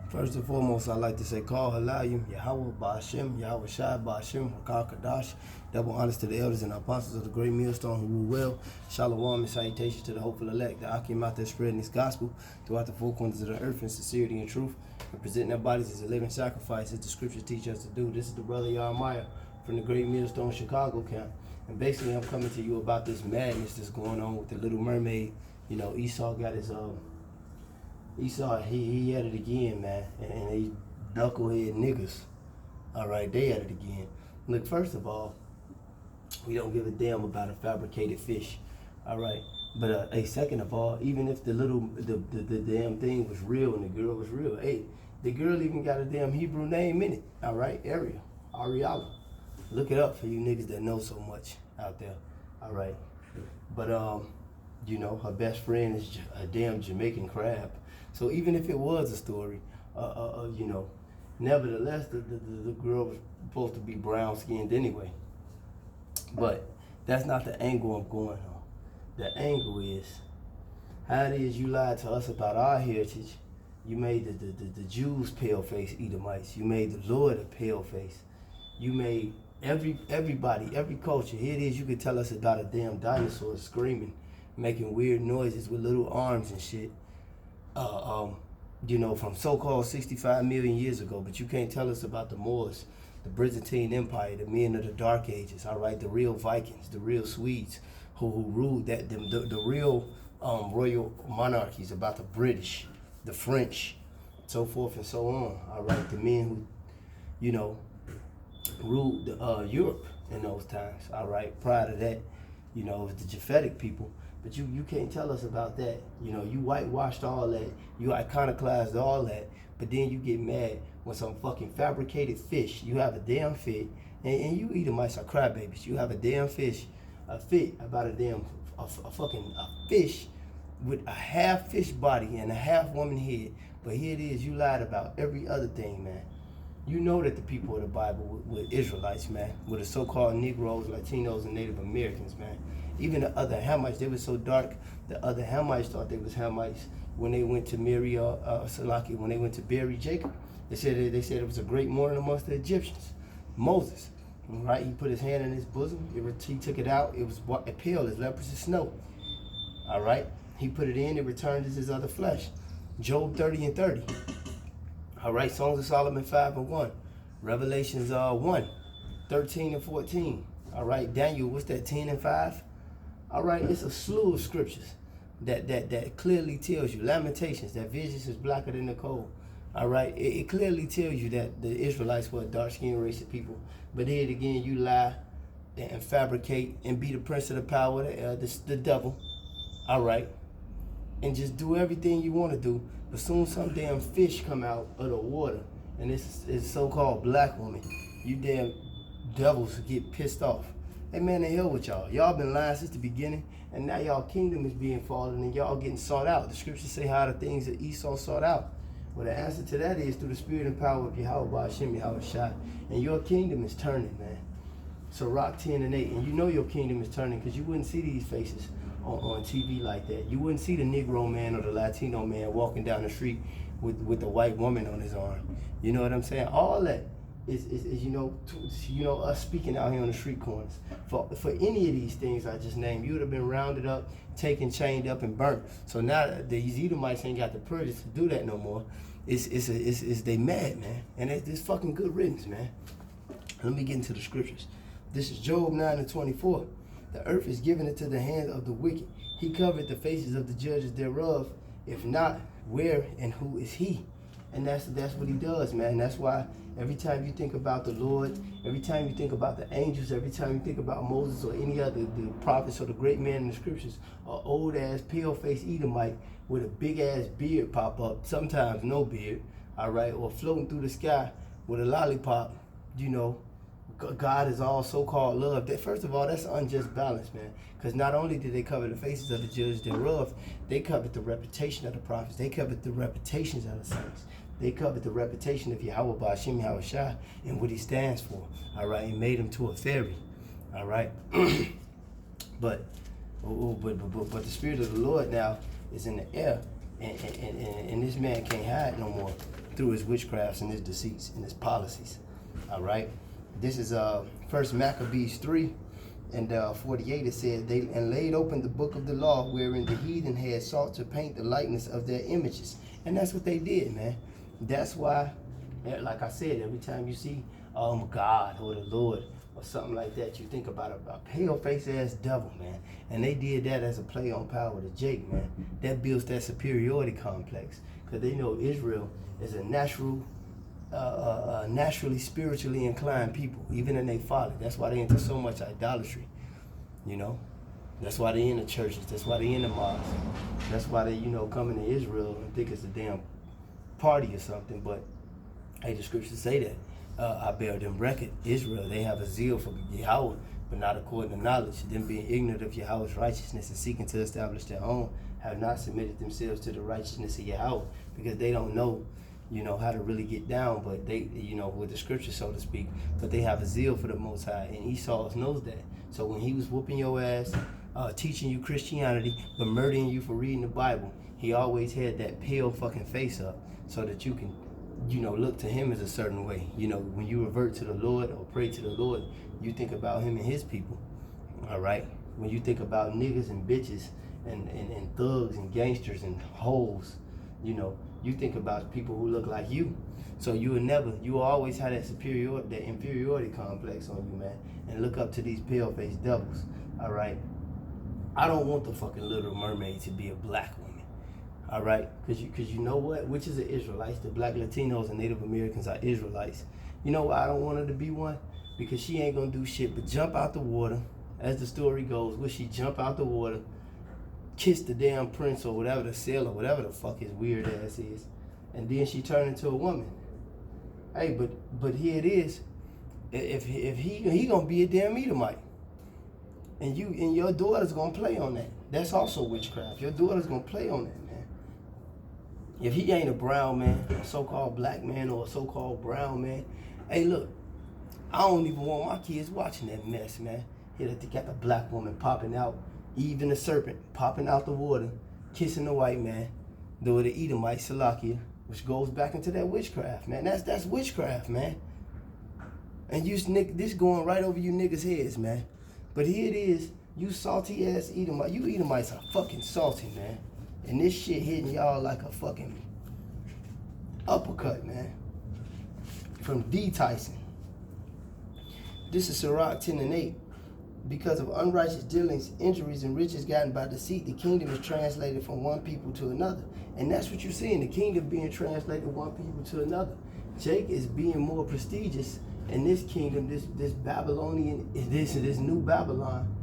First and foremost, I'd like to say, Call Halayim, Yahweh, Ba'ashem, Yahweh Shai, Ba'ashem, Hakar Kadash. Double honors to the elders and apostles of the great millstone who rule well. Shalom and salutations to the hopeful elect, the Akim out there spreading this gospel throughout the four corners of the earth in sincerity and truth, and presenting their bodies as a living sacrifice, as the scriptures teach us to do. This is the brother Jeremiah from the great millstone Chicago camp. And basically, I'm coming to you about this madness that's going on with the Little Mermaid. You know, Esau got his Esau, he at it again, man, and these knucklehead niggas, all right, they at it again. Look, first of all, we don't give a damn about a fabricated fish, all right, but hey, second of all, even if the damn thing was real and the girl was real, hey, the girl even got a damn Hebrew name in it, all right, Ariella. Look it up for you niggas that know so much out there, all right, but you know, her best friend is a damn Jamaican crab. So even if it was a story, you know, nevertheless, the girl was supposed to be brown-skinned anyway. But that's not the angle I'm going on. The angle is, how it is you lied to us about our heritage. You made the Jews pale-face Edomites. You made the Lord a pale-face. You made everybody, every culture. Here it is, you could tell us about a damn dinosaur screaming, making weird noises with little arms and shit. You know, from so-called 65 million years ago, but you can't tell us about the Moors, the Byzantine Empire, the men of the Dark Ages, all right, the real Vikings, the real Swedes who ruled that, the real royal monarchies, about the British, the French, so forth and so on, all right, the men who, you know, ruled Europe in those times, all right. Prior to that, you know, it was the Japhetic people. But you can't tell us about that. You know, you whitewashed all that, you iconoclast all that, but then you get mad when some fucking fabricated fish, you have a damn fit, and you Edomites are crybabies. You have a damn fish, a fit about a damn, a fish with a half fish body and a half woman head. But here it is, you lied about every other thing, man. You know that the people of the Bible were Israelites, man, with the so-called Negroes, Latinos, and Native Americans, man. Even the other Hamites, they were so dark, the other Hamites thought they was Hamites when they went to when they went to bury Jacob. They said it was a great mourning amongst the Egyptians. Moses, right? He put his hand in his bosom. He took it out. It was pale as leprous as snow. All right? He put it in. It returned as his other flesh. Job 30 and 30. All right? Songs of Solomon 5 and 1. Revelations 1, 13 and 14. All right? Daniel, what's that, 10 and 5? All right, it's a slew of scriptures that clearly tells you. Lamentations, that vision is blacker than the coal. All right, it clearly tells you that the Israelites were a dark-skinned race of people. But then again, you lie and fabricate and be the prince of the power, the devil. All right, and just do everything you want to do. But soon some damn fish come out of the water, and it's so-called black woman. You damn devils get pissed off. Hey man, the hell with y'all. Y'all been lying since the beginning, and now y'all kingdom is being fallen, and y'all getting sought out. The scriptures say how the things that Esau sought out. Well, the answer to that is through the spirit and power of Yahweh, Ba'ashem, Yahweh Shai. And your kingdom is turning, man. So Rock 10 and 8, and you know your kingdom is turning because you wouldn't see these faces on TV like that. You wouldn't see the Negro man or the Latino man walking down the street with the white woman on his arm. You know what I'm saying? All that is you know, us speaking out here on the street corners. For any of these things I just named, you would have been rounded up, taken, chained up, and burnt. So now these Edomites ain't got the privilege to do that no more. They mad, man, and it's fucking good riddance, man. Let me get into the scriptures. This is Job 9 and 24. The earth is given into the hand of the wicked. He covered the faces of the judges thereof. If not, where and who is he? And that's what he does, man. That's why every time you think about the Lord, every time you think about the angels, every time you think about Moses or any other the prophets or the great man in the scriptures, an old-ass, pale-faced Edomite with a big-ass beard pop up, sometimes no beard, all right, or floating through the sky with a lollipop, you know, God is all so-called love. First of all, that's unjust balance, man. Because not only did they cover the faces of the judges thereof, they covered the reputation of the prophets. They covered the reputations of the saints. They covered the reputation of Yahweh Ba'ashem Yahweh Shai and what he stands for. All right, and made him to a fairy. All right, but the spirit of the Lord now is in the air, and this man can't hide no more. through his witchcrafts and his deceits and his policies. All right. This is First Maccabees 3 and 48. It said, they and laid open the book of the law, wherein the heathen had sought to paint the likeness of their images. And that's what they did, man. That's why, like I said, every time you see God or the Lord or something like that, you think about a pale-faced ass devil, man. And they did that as a play on power to Jake, man. That builds that superiority complex, because they know Israel is a naturally spiritually inclined people, even in their folly. That's why they into so much idolatry, you know. That's why they in the churches. That's why they in the mosques. That's why they, coming to Israel and think it's a damn party or something. But hey, the scriptures say that. I bear them record. Israel, they have a zeal for Yahweh, but not according to knowledge. Them being ignorant of Yahweh's righteousness and seeking to establish their own, have not submitted themselves to the righteousness of Yahweh, because they don't know, how to really get down, but they, with the scripture, so to speak, but they have a zeal for the Most High, and Esau knows that. So when he was whooping your ass, teaching you Christianity, but murdering you for reading the Bible, he always had that pale fucking face up, so that you can, look to him as a certain way. When you revert to the Lord or pray to the Lord, you think about him and his people, all right? When you think about niggas and bitches and thugs and gangsters and hoes, you think about people who look like you. So you will always have that inferiority complex on you, man, and look up to these pale-faced devils, all right? I don't want the fucking Little Mermaid to be a black woman. All right, because you know what? Which is the Israelites? The black Latinos and Native Americans are Israelites. You know why I don't want her to be one? Because she ain't gonna do shit but jump out the water. As the story goes, will she jump out the water, kiss the damn prince or whatever, the sailor, whatever the fuck his weird ass is, and then she turn into a woman? Hey, but here it is. If he gonna be a damn Edomite, and your daughter's gonna play on that. That's also witchcraft. Your daughter's gonna play on that. If he ain't a brown man, a so-called black man, or a so-called brown man, hey, look, I don't even want my kids watching that mess, man. Here they got the black woman popping out, even the serpent popping out the water, kissing the white man, the Edomite Salakia, which goes back into that witchcraft, man. That's witchcraft, man. And this going right over you niggas' heads, man. But here it is, you salty ass Edomite. You Edomites are fucking salty, man. And this shit hitting y'all like a fucking uppercut, man. From D. Tyson. This is Sirach 10 and 8. Because of unrighteous dealings, injuries, and riches gotten by deceit, the kingdom is translated from one people to another. And that's what you're seeing, the kingdom being translated from one people to another. Jake is being more prestigious in this kingdom, this Babylonian, this new Babylon.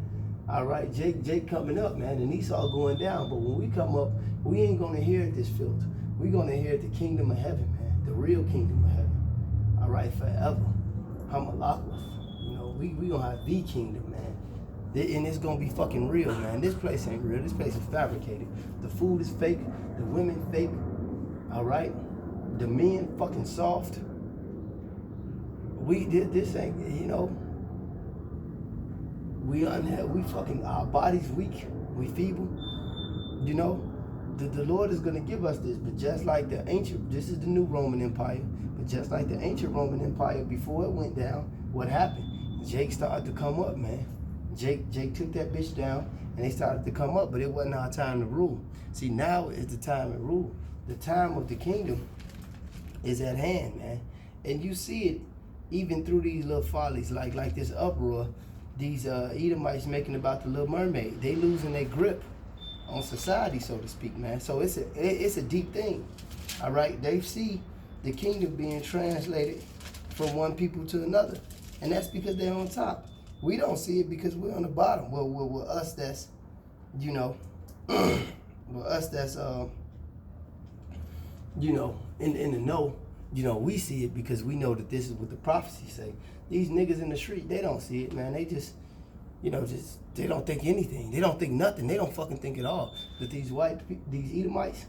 All right, Jake coming up, man, and Esau going down. But when we come up, we ain't gonna inherit this filth. We're gonna inherit the kingdom of heaven, man, the real kingdom of heaven. All right, forever. Hamalakwas. We gonna have the kingdom, man. And it's gonna be fucking real, man. This place ain't real. This place is fabricated. The food is fake. The women fake. All right, the men fucking soft. This ain't, we fucking, our body's weak, we feeble, the Lord is going to give us this, but just like this is the new Roman Empire, but just like the ancient Roman Empire, before it went down, what happened? Jake started to come up, man. Jake took that bitch down, and they started to come up, but it wasn't our time to rule. See, now is the time to rule. The time of the kingdom is at hand, man. And you see it even through these little follies, like this uproar, these Edomites making about the Little Mermaid. They losing their grip on society, so to speak, man. So it's a deep thing, all right? They see the kingdom being translated from one people to another, and that's because they're on top. We don't see it because we're on the bottom. Well, with us, that's, with us, that's, in the know, we see it because we know that this is what the prophecies say. These niggas in the street, they don't see it, man. They just, they don't think anything. They don't think nothing. They don't fucking think at all. But these these Edomites,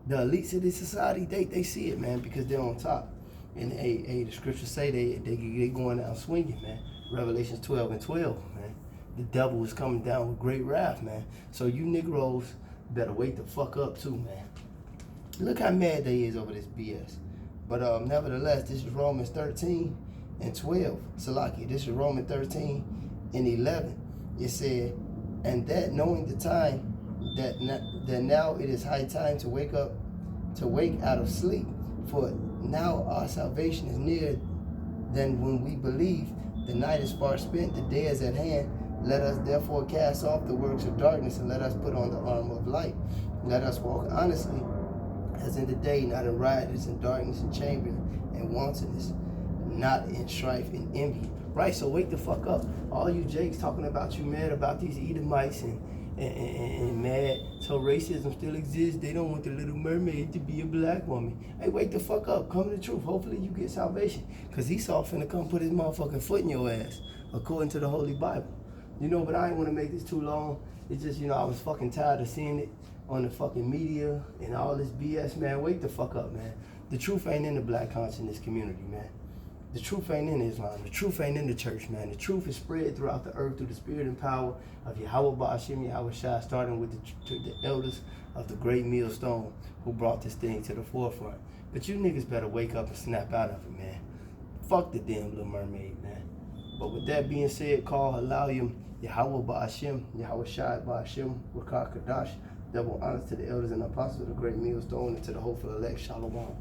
the elites of this society, they see it, man, because they're on top. And the scriptures say they going out swinging, man. Revelations 12 and 12, man. The devil is coming down with great wrath, man. So you Negroes better wake the fuck up too, man. Look how mad they is over this BS. But nevertheless, this is Romans 13 and 12. Salaki, this is Romans 13 and 11. It said, and that knowing the time, that now it is high time to wake out of sleep. For now our salvation is nearer than when we believe. The night is far spent, the day is at hand. Let us therefore cast off the works of darkness, and let us put on the armor of light. Let us walk honestly, as in the day, not in riotous and darkness and chambering and wantonness, not in strife and envy. Right, so wake the fuck up. All you Jakes talking about you mad about these Edomites and mad so racism still exists. They don't want the little mermaid to be a black woman. Hey, wake the fuck up. Come to the truth. Hopefully you get salvation. Because Esau finna come put his motherfucking foot in your ass, according to the Holy Bible. You know, but I ain't want to make this too long. It's just, I was fucking tired of seeing it on the fucking media and all this BS, man. Wake the fuck up, man. The truth ain't in the black consciousness community, man. The truth ain't in Islam. The truth ain't in the church, man. The truth is spread throughout the earth through the spirit and power of Yahweh Ba'ashim, Yahweh Shai, starting with the elders of the great millstone who brought this thing to the forefront. But you niggas better wake up and snap out of it, man. Fuck the damn little mermaid, man. But with that being said, call Halayim Yahweh Ba'ashim, Yahweh Shai Ba'ashim, Wakar Kadash. Double honors to the elders and apostles of the great millstone and to the hopeful elect. Shalom.